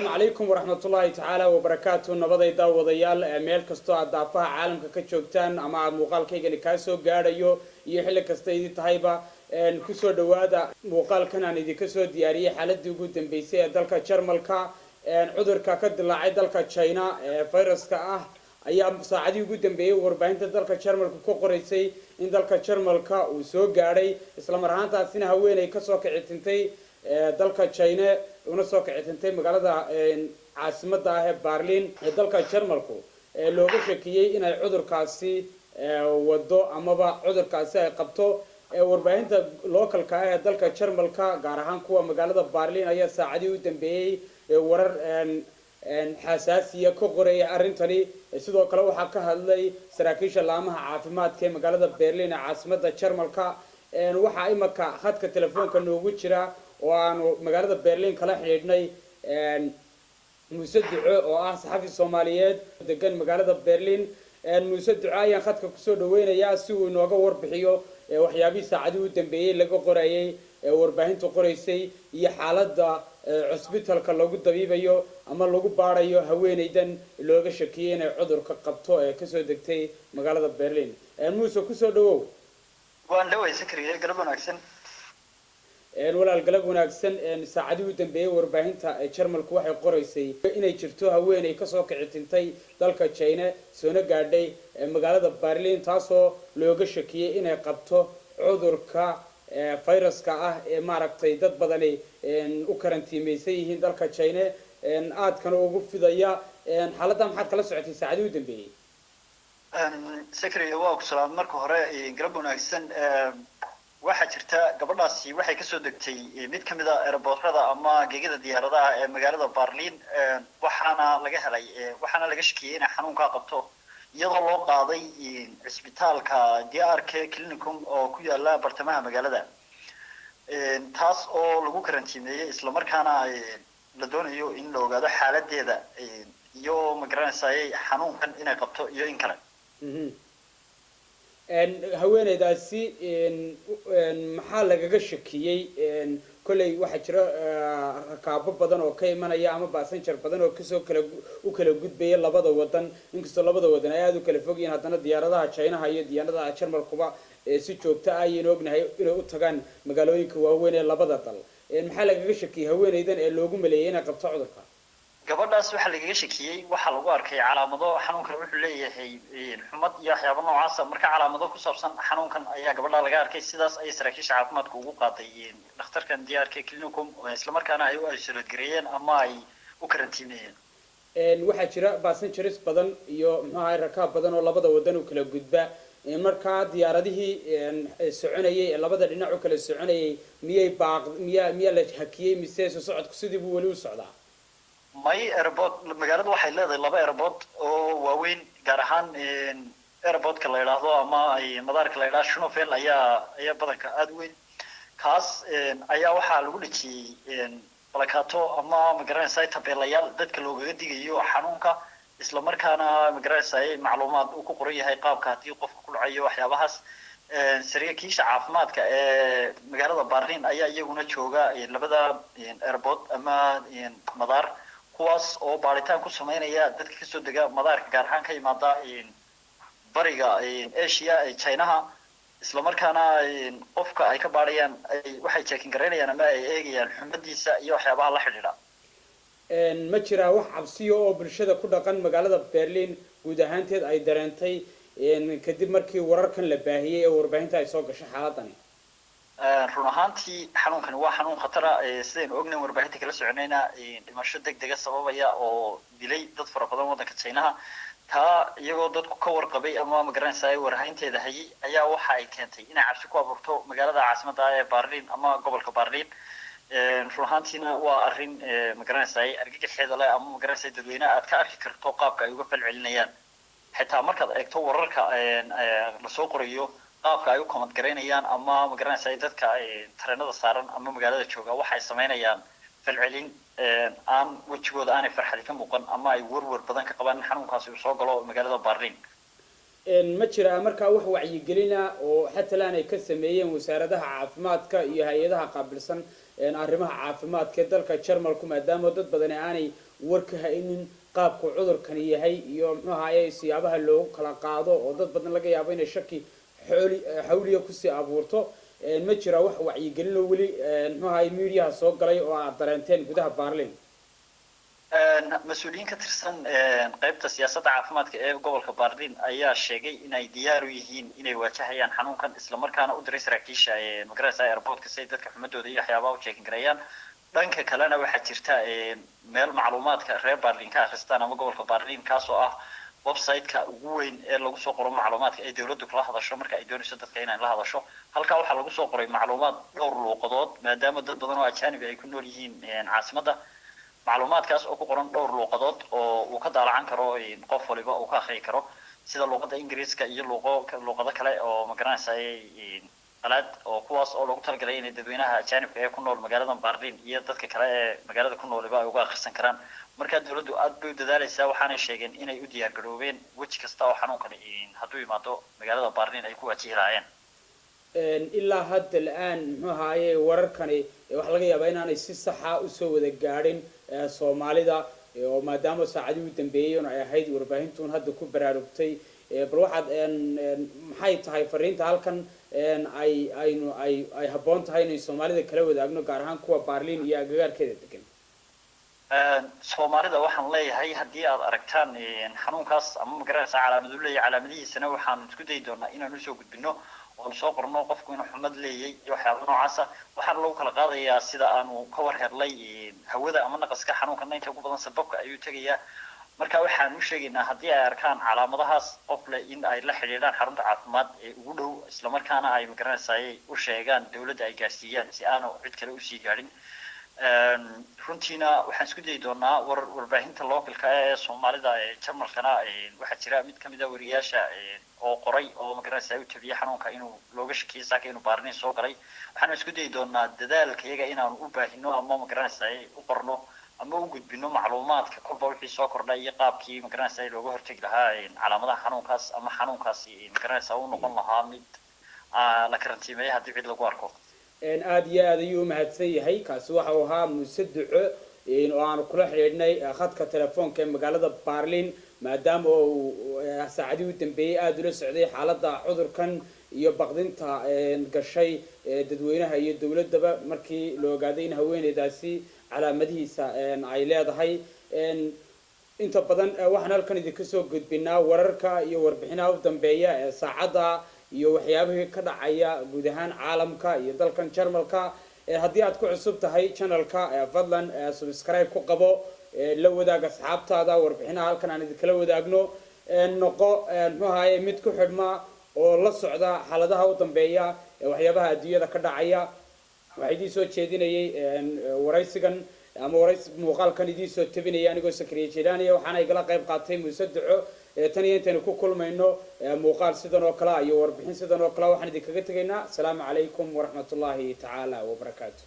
السلام عليكم ورحمة الله تعالى وبركاته نبضي داوديال ميل كستو عدافها عالم كجوجتان أما مقال كيغني كاسو غادايو iyo xilli kasta idin tahayba ku soo dhawaada muuqaalkan aan idin ka soo diyaariyay xaaladii ugu dambeysay ee dalka Jarmalka cudurka ka dilaacay dalka China ee fayraska ah ayaa saacadii ugu dambeeyay warbaahinta dalka Jarmalka ku qoraysay in dalka Jarmalka uu soo gaaray isla mar ahaantaasina haweeney ka soo kicitintay dalka China una soo kicitintay magaalada caasimadda ah ee Berlin ee dalka Jarmalku looga shakiyay inay cudurkaasi wado amaba cudurkaasi ay qabto warbaahinta localka ah ee dalka Jarmalka gaar ahaan kuwa magaalada Berlin ayaa saacadii u dambeeyay warar xasaasiya ka qoray arintani sidoo kale waxa ka hadlay saraakiisha laamaha caafimaadka ee magaalada Berlin ee caasimadda Jarmalka waxa imaka khadka telefoonka noogu jira oo aanu magaalada Berlin kala xiriirnay Muuse Duco oo ah saxafi Soomaaliyeed degan magaalada Berlin Muuse Duco ayaan khadka ku soo dhaweynayaa si uu inooga warbixiyo waxyaabihii saacadii u dambeeyay laga qorayay warbaahinta qoraysay iyo xaaladda cusbitaalka lagu dabiibayo ama lagu baarayo haweeneydan looga shakiyay inay cudurka qabto ee ka soo degtay magaalada Berlin Muuse ku soo dhawow waan dhawaysan kariyay galab wanaagsan walaal galab wanaagsan saacadii u dambeeyay warbaahinta Jarmalku waxay qoraysay inay jirto haweeney ka soo kicitintay dalka China soona gaadhay magaalada Berlin taasoo looga shakiyay inay qabto cudurka fayraska ah ee maaragtay dad badan u karantiimeysay yihiin dalka China aad kan ugu fidaya xaaladda maxaad kala socotay saacadii u dambeeyay sakriya waa ku salaam marka hore galab wanaagsan waxa jirta gabadhaasi waxay ka soo degtay mid kamid ah airportada ama geegada diyaaradaha ee magaalada Berlin waxaana laga shakiyay in xanuunka qabto iyadoo loo qaaday isbitaalka DRK Clinicum oo ku yaala bartamaha magaalada taas oo lagu karantiimeeyay isla markaana la doonayo in la ogaado xaaladeeda iyo magaranayay xanuunkan inay qabto iyo in kale haweeneydaasi maxaa lagaga shakiyay kulay waxa jira rakaabo badan oo ka imanaya ama passenger badan oo kasoo kala gudbaya labada wadan inkastoo labada wadan ay aad u kala fogayeen haddana diyaaradaha China iyo diyaaradaha Jarmalkuba si joogto ah ayay ognahay inay u tagaan magaalooyinka waaweyn ee labada dal maxaa lagaga shakiyay haweeneydan ee loogu maleeyay inay qabto cudurka gabadhaas waxa lagaga shakiyay waxa lagu arkay calaamado xanuunkan wuxuu leeyahay xumad iyo waxyaabo noocaas ah marka calaamado ku saabsan xanuunkan ayaa gabadha laga arkay sidaas ay saraakiisha caafimaadku ugu qaaday dhakhtarkan DRK Clinicum isla markaana ay u isolate gareeyeen ama ay u karantiimeeyeen waxa jira passengers badan iyo maxaa rakaab badan oo labada wadan u kala gudba marka diyaaradihii soconayay labada dhinac u kala soconayay miyay la hakiyay mise socodku sidii buu wali u socdaa may airport magaaladu waxay leedahay laba airport oo waaweyn gaar ahaan airportka la yiraahdo ama madaarka la yiraahdo Schönefeld ayaa badanka aad weyn kaas ayaa waxa lagu dhijiyay balakato ama magaranayay tabeelayaal dadka looga digayo xanuunka isla markaana magaranayay macluumaad uu ku qoran yahay qaabka hadii qofku ku dhacayo waxyaabahaas saraakiisha caafimaadka ee magaalada Berlin ayaa iyaguna jooga labada airport ama madaar kuwaas oo baaritaan ku sameynaya dadka ka soo dega madaarka gaar ahaan ka yimaada bariga Asia ee China isla markaana qofka ay ka baarayaan waxay checking gareynayaan ama ay eegayaan xumadiisa iyo waxyaabaha la xiriira ma jira wax cabsiyo oo bulshada ku dhaqan magaalada Berlin guud ahaanteed ay dareentay kadib markii wararkan la baahiyay ee warbaahinta ay soo gashay xaaladani run ahaantii xanuunkan waa xanuun khatar ah sideen ognayn warbaahinta kala soconayna dhimasho degdeg ah sababaya oo dilay dad fara badan wadanka China taa iyagoo dadku ka warqabay ama magaranayay warbaahinteeda hayay ayaa waxa ay keentay in cabsi ku abuurto magaalada caasimadda ee Berlin ama gobolka Berlin run ahaantiina waa arrin magaranayay argagaxeeda leh ama magaranayay dadweynaha aad ka arki karto qaabka ay uga falcelinayaan xitaa markaad eegto wararka la soo qorayo qaabka ay u comment gareynayaan ama magaranayay dadka tareenada saaran ama magaalada jooga waxa ay sameynayaan falcelin aan wajigooda aanay farxad ka muuqan ama ay warwar badan ka qabaan xanuunkaasi uu soo galo magaalada Berlin ma jira marka wax wacyi gelina oo xataa aanay ka sameeyeen wasaaradaha caafimaadka iyo hay'adaha qaabilsan arrimaha caafimaadka dalka Jarmalku maadaama dad badan aanay warka haynin qaabku cudurkani yahay iyo muxuu ahaayey siyaabaha loogu kala qaado oo dad badan laga yaabo inay shaki xawliya kusii abuurto ma jira wax wacyigelin oo weli muxuu ahaayey miidiyaha soo galay oo aad dareenteen gudaha Berlin mas-uuliyiin ka tirsan qaybta siyaasadda caafimaadka ee gobolka Berlin ayaa sheegay inay diyaar u yihiin inay waajahayaan xanuunkan isla markaana u diray saraakiisha magaalada airportka si dadka xumadooda iyo waxyaabaha u checking gareeyaan dhanka kalena waxaa jirta meel macluumaadka reer Berlin ka akhristaan ama gobolka Berlin kaasoo ah website-ka ugu weyn ee lagu soo qoro macluumaadka ay dawladdu kala hadasho marka ay doonayso dadka inay la hadasho halka waxaa lagu soo qoray macluumaad dhowr luuqadood maadaama dad badan oo ajnabi ay ku nool yihiin caasimadda macluumaadkaas oo ku qoran dhowr luuqadood oo uu ka daalacan karo qof waliba uu ka akhriyi karo sida luuqadda Ingiriiska iyo luuqado kale oo magaranayay qalaad oo kuwaas oo lagu talagalay in dadweynaha ajnabiga ee ku nool magaalada Berlin iyo dadka kale ee magaalada ku noolba ay uga akhrisan karaan marka dawladdu aad bay u dadaalaysaa waxaana sheegeen inay u diyaar garoobeen wajh kasta oo xanuunkan hadduu yimaado magaalada Berlin ay ku wajihilaayeen ilaa hadda la'aan muxuu ahaayey wararkani waxa laga yaabaa inaanay si sax ah u soo wada gaadhin Soomaalida oo maadaama saacadii u dambeeyeen ay ahayd warbaahintuun hadda ku baraarugtay bal waxaad maxay tahay fariinta halkan ay habboon tahay inay Soomaalida kala wadaagno gaar ahaan kuwa Berlin iyo agagaarkeeda degan Soomaalida waxaan leeyahay haddii aad aragtaan xanuunkaas ama magaranaysa calaamadu leeyahay calaamadihiisana waxaan isku dayi doonaa inaan usoo gudbino oo soo qorno qofku inuu xumad leeyahay iyo waxyaabo noocaas ah waxaan lagu kala qaadayaa sida aanu ka warhelay hawada ama naqaska xanuunkan inta ugu badan sababka ayuu tagayaa marka waxaan u sheegaynaa haddii ay arkaan calaamadahaas qof leh in ay la xiriiraan xarunta caafimaad ee ugu dhow isla markaana ay magaranaysaay u sheegaan dawladda ay gaarsiiyaan si aanu cid kale u sii gaadhin runtiina waxaan isku dayi doonaa warbaahinta localka ee Soomaalida ee Jarmalkana waxaa jira mid kamid ah wariyaasha oo qoray oo magaranaysa u tabiya xanuunka inuu looga shakiyay saaka inuu Berlin soo galay waxaan isku dayi doonaa dadaalkayaga inaan u baahino ama magaranaysa u qorno ama u gudbino macluumaadka kolba wixii soo kordhay iyo qaabkii magaranaysa looga hortagi lahaa calaamadaha xanuunkaas ama xanuunkaasi magaranaysa uu noqon lahaa mid la karantiimeeyo haddii cid lagu arko aad iyo aad ayuu mahadsan yahay kaasi waxa uu ahaa Muuse Duco oo aan kula xiriirnay khadka telefoonka ee magaalada Berlin maadaama uu saacadii u dambeeyay aad ula socday xaaladda cudurkan iyo baqdinta gashay dadweynaha iyo dawladaba markii la ogaaday in haweeneydaasi calaamadihiisa ay leedahay inta badan waxaan halkan idinka soo gudbinaa wararka iyo warbixinaha u dambeeya ee saacadda iyo waxyaabihii ka dhacaya guud ahaan caalamka iyo dalkan Jarmalka haddii aad ku cusub tahay channelka fadlan subscribe ku qabo la wadaag asxaabtaada warbixinaha halkan aan idinkala wadaagno noqo muxuu ahaayey mid ku xidhma oo la socda xaaladaha u dambeeya waxyaabaha adduunyada ka dhacaya waxay idin soo jeedinayay waraysigan ama muuqaalkan idin soo tabinaya anigoo Sakariya Jilaaniya waxaana igala qayb qaatay Muuse Duco tan iyo intaanu ku kulmayno muuqaal sidan oo kale iyo warbixin sidan oo kale waxaan idinkaga tegaynaa assalaamu calaykum waraxmatullaahi tacaala wabarakaatuh